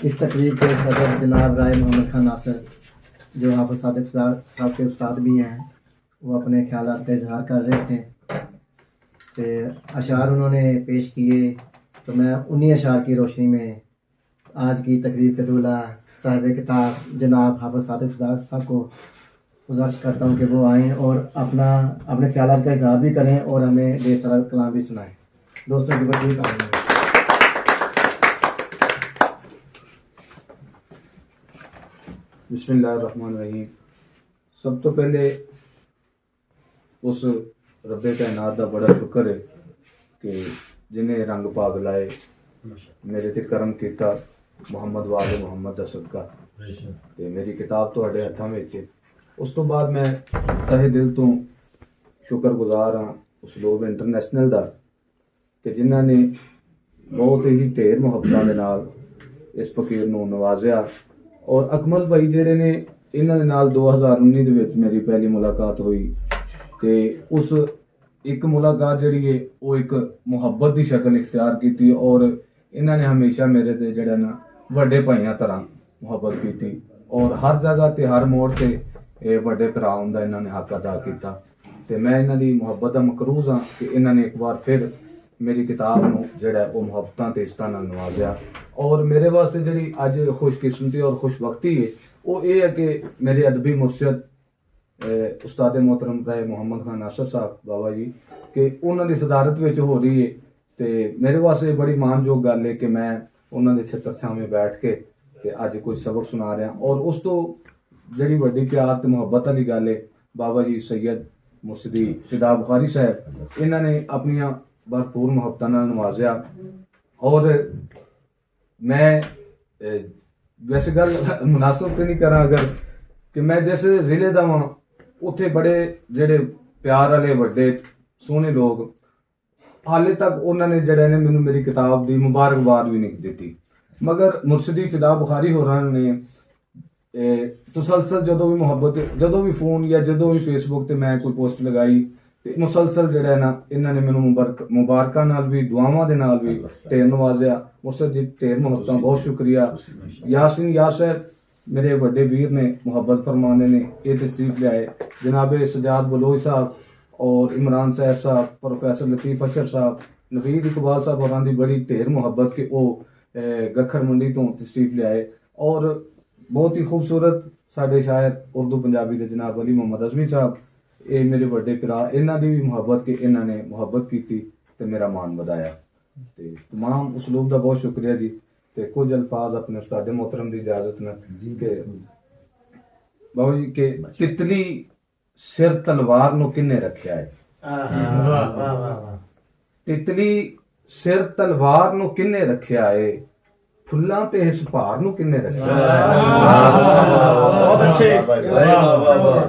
इस तकरीब के सदर जनाब राय मोहम्मद खान नासिर, जो हाफिज सादिक साहब के उस्ताद भी हैं, वो अपने ख्यालात का इजहार कर रहे थे। तो अशार उन्होंने पेश किए, तो मैं उन्हीं अशार की रोशनी में आज की तकरीब के दूल्हा साहिब किताब जनाब हाफिज सादिक साहब को गुजारिश करता हूँ कि वो आएँ और अपने ख्यालात का इजहार भी करें और हमें ढेर सारा कलाम भी सुनाएं। दोस्तों की बड़ी कहानी बिस्मिल्लाहिर्रहमानिर्रहीम। सब तो पहले उस रब्बे कायनात दा बड़ा शुक्र है कि जिन्हें रंग भाग लाए, मेरे ते करम किया मुहम्मद वाले मुहम्मद दा सदका ते मेरी किताब तुहाडे हत्थां विच है। उस तो बाद मैं तहे दिल तो शुक्रगुजार हाँ उस लोग इंटरनेशनल दा कि जिन्हां ने बहुत ही ढेर मुहब्बतां दे नाल इस फकीर नूं नवाजिया। और अकमल भाई जिहड़े ने इन्हां दे नाल 2019 दे विच मेरी पहली मुलाकात हुई ते उस एक मुलाकात जिहड़ी है वो एक मुहब्बत की शक्ल इख्तियार की और इन्हां ने हमेशा मेरे ते जिहड़ा ना वड्डे भाइयां तरह मुहब्बत की और हर जगह ते हर मोड़ ते वड्डे भरा हुंदा इन्हां ने हक अदा किया। ते मैं इन्हां दी मुहब्बत दा मकरूज हाँ कि इन्हां ने एक बार फिर मेरी किताब नूं जिहड़ा वो मुहब्बतां ते इज्जतां नाल नवाजिया। और मेरे वास्ते जिहड़ी अज खुशकिस्मती और खुशबख्ती है वो ये है कि मेरे अदबी मुर्शद उस्ताद मोहतरम राय मोहम्मद खान नासिर साहब बाबा जी कि उन्हां दी सदारत विच हो रही है। ते मेरे वास्ते बड़ी मानयोग गल है कि मैं उन्हां दे छत्र छावे बैठ के ते अज कुछ सबक सुना रहा। और उस तो जिहड़ी वड्डी प्यार ते मुहब्बत वाली गल है बाबा जी सैयद मुर्शदी फिदा बुखारी साहब इन्हां ने अपनियां भरपूर मुहब्बतां नाल नवाजिया। और मैं वैसे गल मुनासिब तो नहीं करा अगर कि मैं जिस जिले दा वां उत्थे बड़े जेड़े प्यार वाले वड्डे सोहने लोग हाले तक उन्होंने जड़े ने मैनू मेरी किताब दी मुबारकबाद भी नहीं दी। मगर मुर्शदी फिदा बुखारी होरां ने तसलसल जदों भी मुहब्बत जदों भी फोन या जदों भी फेसबुक ते मैं कोई पोस्ट लगाई ते मुसलसल जड़ा ना इन्हां ने मैनू मुबारकां नाल भी दुआवां दे नाल भी ढेर नवाजिया। मुर्शद जी ढेर मुहब्बतां, बहुत शुक्रिया। यासीन यासर मेरे बड़े वीर ने मुहब्बत फरमाने ने ये तशरीफ लियाए। जनाब सजाद बलोच साहब और इमरान साहब साहब, प्रोफेसर लतीफ अशर साहब, नवीद इकबाल साहब और दी बड़ी ढेर मुहब्बत के वो गखड़ मंडी तो तशरीफ लियाए। और बहुत ही खूबसूरत साडे शायर उर्दू पंजाबी के जनाब अली मोहम्मद अजमी साहब ये मेरे बड़े भरा इन्हां दी भी मुहब्बत के इन्हां ने मुहब्बत की ते मेरा मान वधाया। ते तमाम उस लोग दा बहुत शुक्रिया जी। ते कुछ अल्फाज अपने उस्ताद मोहतरम दी इजाजत न के बाबू जी के तितली सिर तलवार नु किन्ने रखिया है। तितली सिर तलवार नु किन्ने रखिया है, फुल्लां ते इस भार नु किन्ने रखिया बहुत अच्छे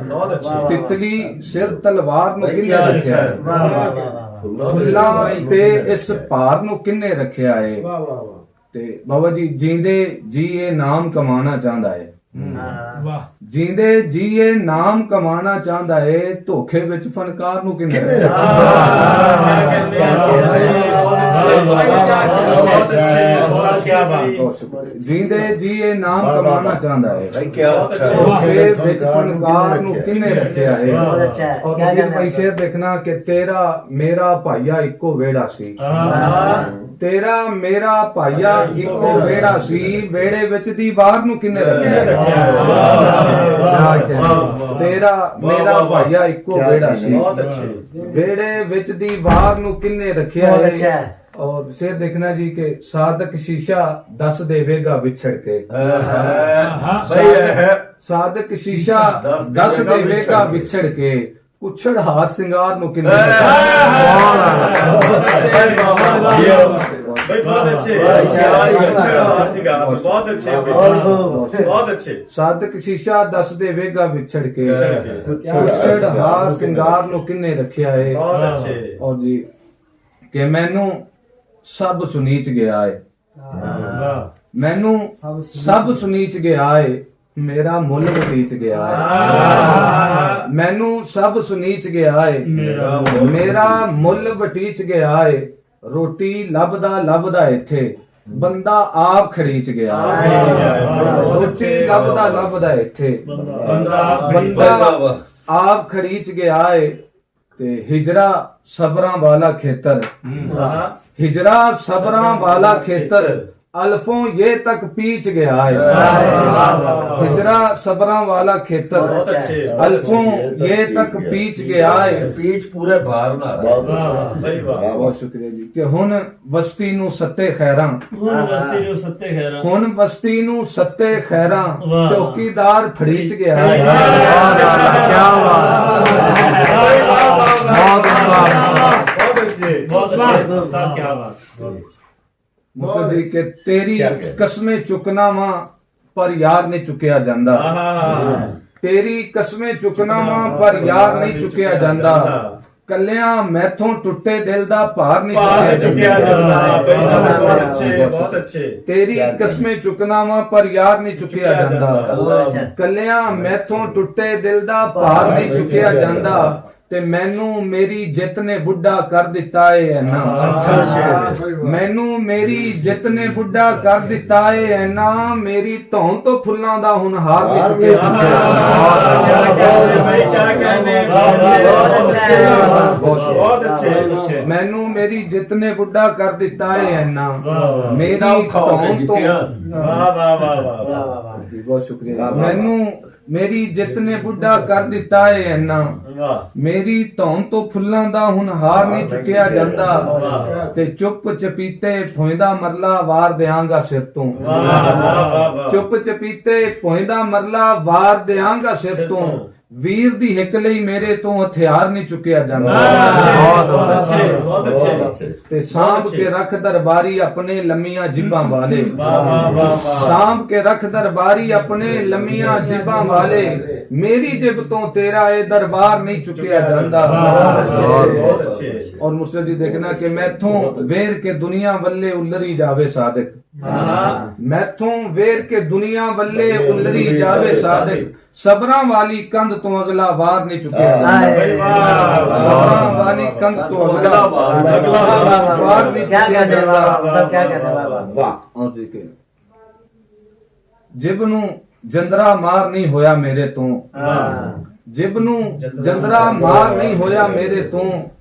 बहुत अच्छे। तितली सिर तलवार नु किन्ने रखिया है, फुल्लां ते इस भार नु किन्ने रखिया है। ते बाबा जी जींदे जी ये नाम कमाना चाहता है, जींदे जी ये नाम कमाना चाहता है, धोखे विच फनकार नु किन्ने जींदे जी ये नाम कमाना चाहता है, धोखे विच फनकार नु किन्ने रखिया है। और भाई शेर देखना कि तेरा मेरा भाईया इको वेड़ा सी, तेरा मेरा भाईया इको वेड़ा सी, वेड़े विच दीवार नु किन्ने रखिया। तेरा मेरा भाईया इको वेड़ा सी, वेड़े विच दीवार नु किन्ने रखिया है। और शेर देखना जी के सादक शीशा दस देवेगा विछड़ के, सादक शीशा दस देवेगा विछड़ के, कुछड़ हार सिंगार नु किन्ने बहुत अच्छे। सादक शीशा दस देवेगा विछड़ के, कुछड़ हार सिंगार नु किन्ने रखिया है। और जी के मैनू सब सुनीच गया है, मैनू सब सुनीच गया है, मेरा मुल वटीच गया है, मैनू सब सुनीच गया है, मेरा मुल वटीच गया है। रोटी लभदा लभदा इत्थे ਬੰਦਾ ਆਪ ਖੜੀਚ ਗਿਆ ਰੋਟੀ ਲੱਭਦਾ ਲੱਭਦਾ ਇੱਥੇ ਬੰਦਾ ਆਪ ਖੜੀਚ ਗਿਆ ਏ ਤੇ ਹਿਜਰਾ ਸਬਰਾਂ ਵਾਲਾ ਖੇਤਰ हिजरा सबरा वाला खेतर अल्फों ये तक पीछ गया है हिजरा सबरा वाला खेतर अल्फों ये तक पीछ गया है पीछ पूरे भार ना बहुत शुक्रिया जी कि हुन वस्ती नु सत्ते खैरां हुन वस्ती नु सत्ते खैरां चौकीदार फड़ीच गया है क्या मुसा जी के तेरी कस्में चुकना वहां पर यार नहीं चुकिया जांदा तेरी कस्में चुकना वहां पर यार नहीं चुकिया जांदा कल्यां मैथों टुटे दिल दा भार नहीं चुकिया जांदा तेरी कस्में चुकना वहां पर यार नहीं चुकिया जांदा कल्यां मैथों टुटे दिल दा भार नहीं चुकिया जांदा ਤੇ ਮੈਨੂੰ ਮੇਰੀ ਜਿੱਤ ਨੇ ਬੁੱਢਾ ਕਰ ਦਿੱਤਾ ਏ ਐਨਾ ਮੈਨੂੰ ਮੇਰੀ ਜਿੱਤ ਨੇ ਬੁੱਢਾ ਕਰ ਦਿੱਤਾ ਏ ਐਨਾ ਮੇਰੀ ਧੌਣ ਤੋਂ ਫੁੱਲਾਂ ਦਾ ਹੁਣ ਹਾਰ ਨਹੀਂ ਚੁੱਕਿਆ ਮੈਨੂੰ ਮੇਰੀ ਜਿੱਤ ਨੇ ਬੁੱਢਾ ਕਰ ਦਿੱਤਾ ਏ ਐਨਾ ਮੇਰੀ ਧੌਣ ਤੋਂ ਬਹੁਤ ਸ਼ੁਕਰੀਆ ਮੈਨੂੰ ਮੇਰੀ ਜਿੱਤ ਨੇ ਬੁੱਢਾ ਕਰ ਦਿੱਤਾ ਏ ਐਨਾ ਮੇਰੀ ਧੌਣ ਤੋਂ ਫੁੱਲਾਂ ਦਾ ਹੁਣ ਹਾਰ ਨਹੀਂ ਚੁੱਕਿਆ ਜਾਂਦਾ ਤੇ ਚੁੱਪ ਚਪੀਤੇ ਭੋਇੰਦਾ ਮਰਲਾ ਵਾਰ ਦਿਆਂਗਾ ਸਿਰ ਤੋਂ ਚੁੱਪ ਚਪੀਤੇ ਭੋਇੰਦਾ ਮਰਲਾ ਵਾਰ ਦਿਆਂਗਾ ਸਿਰ ਤੋਂ ਵੀਰ ਦੀ ਹਿੱਕ ਲਈ ਮੇਰੇ ਤੋਂ ਹਥਿਆਰ ਨਹੀਂ ਚੁੱਕਿਆ ਜਾਂਦਾ ਬਹੁਤ ਅੱਛੇ ਤੇ ਸਾਂਭ ਕੇ ਰੱਖ ਦਰਬਾਰੀ ਆਪਣੇ ਲੰਮੀਆਂ ਜਿਬਾਂ ਵਾਲੇ ਸਾਂਭ ਕੇ ਰੱਖ ਦਰਬਾਰੀ ਆਪਣੇ ਲੰਮੀਆਂ ਜਿਬਾਂ ਵਾਲੇ ਮੇਰੀ ਜਿਬ ਤੋਂ ਤੇਰਾ ਇਹ ਦਰਬਾਰ ਨਹੀਂ ਚੁੱਕਿਆ ਜਾਂਦਾ ਬਹੁਤ ਅੱਛੇ ਔਰ ਮੁਰਸ਼ਦ ਜੀ ਦੇਖਣਾ ਕਿ ਮੈਥੋਂ ਵੇਰ ਕੇ ਦੁਨੀਆ ਵੱਲੇ ਉਲਰੀ ਜਾਵੇ ਸਾਦਿਕ मैथों वेर के दुनिया वल्ले उल्लरी जावे सादिक सबरा वाली कंध तो अगला वार नहीं चुकिया सबरा वाली कंध तो अगला वार नहीं चुकिया जाता और देखे जिब नू जंदरा मार नहीं होया मेरे तो जिब नू जंदरा मार नहीं होया मेरे तो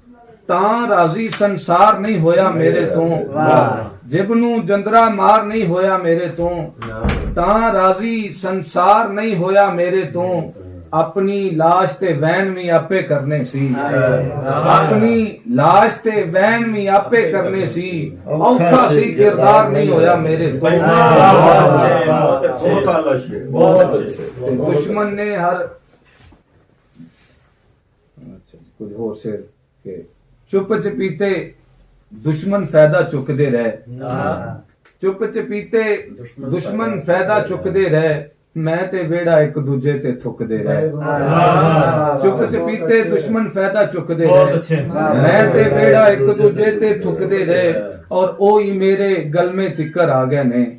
ਤਾਂ ਰਾਜ਼ੀ ਸੰਸਾਰ ਨਹੀਂ ਹੋਇਆ ਮੇਰੇ ਤੋਂ ਜਿਬ ਨੂੰ ਜੰਦਰਾ ਮਾਰ ਨਹੀਂ ਹੋਇਆ ਮੇਰੇ ਤੋਂ ਤਾਂ ਰਾਜ਼ੀ ਸੰਸਾਰ ਨਹੀਂ ਹੋਇਆ ਮੇਰੇ ਤੋਂ ਆਪਣੀ ਲਾਸ਼ ਤੇ ਵੈਨ ਵੀ ਆਪੇ ਕਰਨੇ ਸੀ ਆਪਣੀ ਲਾਸ਼ ਤੇ ਵੈਨ ਵੀ ਆਪੇ ਕਰਨੇ ਸੀ ਔਖਾ ਸੀ ਕਿਰਦਾਰ ਨਹੀਂ ਹੋਇਆ ਮੇਰੇ ਤੋਂ ਬਹੁਤ ਅੱਛੇ ਦੁਸ਼ਮਨ ਨੇ ਹਰ ਕੁਝ ਹੋਰ ਸੇ ਕਿ ਚੁੱਪ ਚਪੀਤੇ ਦੁਸ਼ਮਨ ਫਾਇਦਾ ਚੁੱਕਦੇ ਰਹੇ ਚੁੱਪ ਚਪੀਤੇ ਦੁਸ਼ਮਨ ਫਾਇਦਾ ਚੁੱਕਦੇ ਰਹੇ ਮੈਂ ਤੇ ਵੇੜਾ ਇੱਕ ਦੂਜੇ ਤੇ ਥੁੱਕਦੇ ਰਹੇ ਚੁੱਪ ਚਪੀਤੇ ਦੁਸ਼ਮਨ ਫਾਇਦਾ ਚੁੱਕਦੇ ਰਹੇ ਮੈਂ ਤੇ ਵੇੜਾ ਇੱਕ ਦੂਜੇ ਤੇ ਥੁੱਕਦੇ ਰਹੇ ਔਰ ਉਹੀ ਮੇਰੇ ਗਲਮੇ ਤਿੱਕਰ ਆ ਗਏ ਨੇ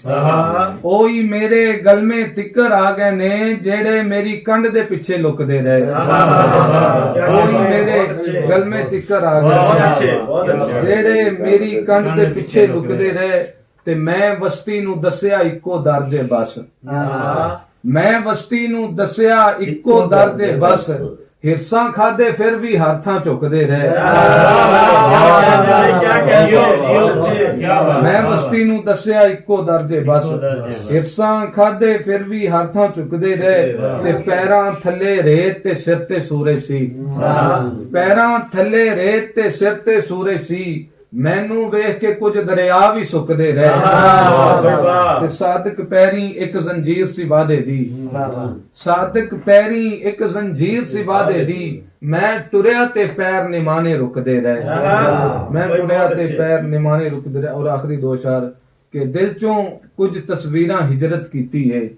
ਉਹੀ ਮੇਰੇ ਗਲਮੇ ਤਿੱਕਰ ਆ ਗਏ ਨੇ ਜਿਹੜੇ ਮੇਰੀ ਕੰਡ ਦੇ ਪਿੱਛੇ ਲੁਕਦੇ ਰਹੇ ਉਹੀ ਮੇਰੇ ਗਲਮੇ ਤਿੱਕਰ ਆ ਗਏ ਜਿਹੜੇ ਮੇਰੀ ਕੰਡ ਦੇ ਪਿੱਛੇ ਲੁਕਦੇ ਰਹੇ ਤੇ ਮੈਂ ਵਸਤੀ ਨੂੰ ਦੱਸਿਆ ਇੱਕੋ ਦਰ ਦੇ ਬਸ ਮੈਂ ਵਸਤੀ ਨੂੰ ਦੱਸਿਆ ਇੱਕੋ ਦਰ ਤੇ ਬਸ ਹਿਰਸਾਂ ਖਾਦੇ ਫਿਰ ਵੀ ਹੱਥਾਂ ਝੁਕਦੇ ਰਹੇ ਮੈਂ ਵਸਤੀ ਨੂੰ ਦੱਸਿਆ ਇੱਕੋ ਦਰ ਤੇ ਬਸ ਹਿਰਸਾਂ ਖਾਦੇ ਫਿਰ ਵੀ ਹੱਥਾਂ ਝੁਕਦੇ ਰਹੇ ਤੇ ਪੈਰਾਂ ਥੱਲੇ ਰੇਤ ਤੇ ਸਿਰ ਤੇ ਸੂਰਜ ਸੀ ਪੈਰਾਂ ਥੱਲੇ ਰੇਤ ਤੇ ਸਿਰ ਤੇ ਸੂਰਜ ਸੀ ਮੈਨੂੰ ਵੇਖ ਕੇ ਕੁਝ ਦਰਿਆ ਵੀ ਸੁੱਕਦੇ ਰਹੇ ਤੇ ਸਾਦਕ ਪੈਰੀ ਇੱਕ ਜ਼ੰਜੀਰ ਸੀ ਵਾਦੇ ਦੀ ਸਾਦਕ ਪੈਰੀ ਇੱਕ ਜ਼ੰਜੀਰ ਸੀ ਵਾਦੇ ਦੀ ਮੈਂ ਟੁਰਿਆ ਤੇ ਪੈਰ ਨਿਮਾਣੇ ਰੁਕਦੇ ਰਹੇ ਮੈਂ ਟੁਰਿਆ ਤੇ ਪੈਰ ਨਿਮਾਣੇ ਰੁਕਦੇ ਰਹੇ ਔਰ ਆਖਰੀ ਦੋ ਸ਼ਾਰ ਕਿ ਦਿਲ ਚੋਂ ਕੁਝ ਤਸਵੀਰਾਂ ਹਿਜਰਤ ਕੀਤੀ ਏ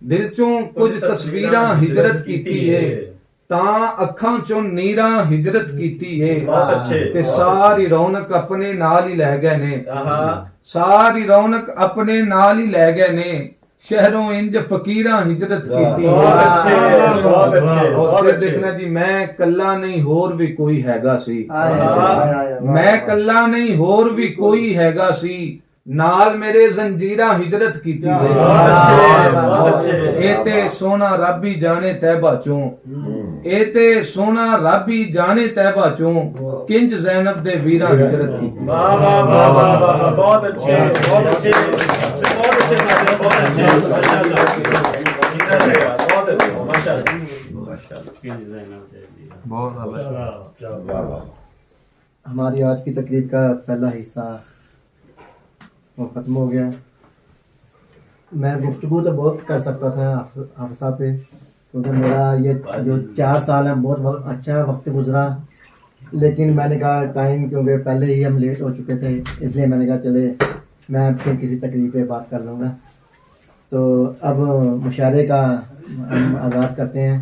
ਦਿਲ ਚੋਂ ਕੁਝ ਤਸਵੀਰਾਂ ਹਿਜਰਤ ਕੀਤੀ ਏ ਤਾਂ ਅੱਖਾਂ ਚੋਂ ਨੀਰਾਂ ਹਿਜਰਤ ਕੀਤੀ ਏ ਤੇ ਸਾਰੀ ਰੌਣਕ ਆਪਣੇ ਨਾਲ ਹੀ ਲੈ ਗਏ ਨੇ ਸਾਰੀ ਰੌਣਕ ਆਪਣੇ ਨਾਲ ਹੀ ਲੈ ਗਏ ਨੇ ਸ਼ਹਿਰੋਂ ਇੰਜ ਫਕੀਰਾਂ ਹਿਜਰਤ ਕੀਤੀ ਬਹੁਤ ਅੱਛੇ ਦੇਖਣਾ ਜੀ ਮੈਂ ਕੱਲਾ ਨਹੀਂ ਹੋਰ ਵੀ ਕੋਈ ਹੈਗਾ ਸੀ ਮੈਂ ਕੱਲਾ ਨਹੀਂ ਹੋਰ ਵੀ ਕੋਈ ਹੈਗਾ ਸੀ नाल मेरे जंजीरा हिजरत की बहुत अच्छे बहुत अच्छे एते सोना रब ही जाने तैबा चों एते सोना रब ही जाने तैबा चों किंज जैनब दे वीरा हिजरत की वाह वाह वाह वाह वाह बहुत अच्छे बहुत अच्छे बहुत अच्छे साथी बहुत अच्छे माशाल्लाह जिंदा रहेगा बहुत अच्छे माशाल्लाह हमारी आज की तकरीब का पहला हिस्सा वो ख़त्म हो गया। मैं गुफ्तगू तो बहुत कर सकता था हाफिज़ साहब पे, क्योंकि मेरा ये जो 4 साल है बहुत अच्छा वक्त गुजरा, लेकिन मैंने कहा टाइम, क्योंकि पहले ही हम लेट हो चुके थे, इसलिए मैंने कहा चले मैं फिर किसी तकरीब पे बात कर लूँगा। तो अब मुशायरे का हम आगाज़ करते हैं।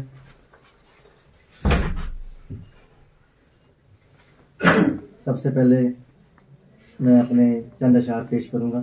सबसे पहले मैं अपने चंद अशार पेश करूँगा।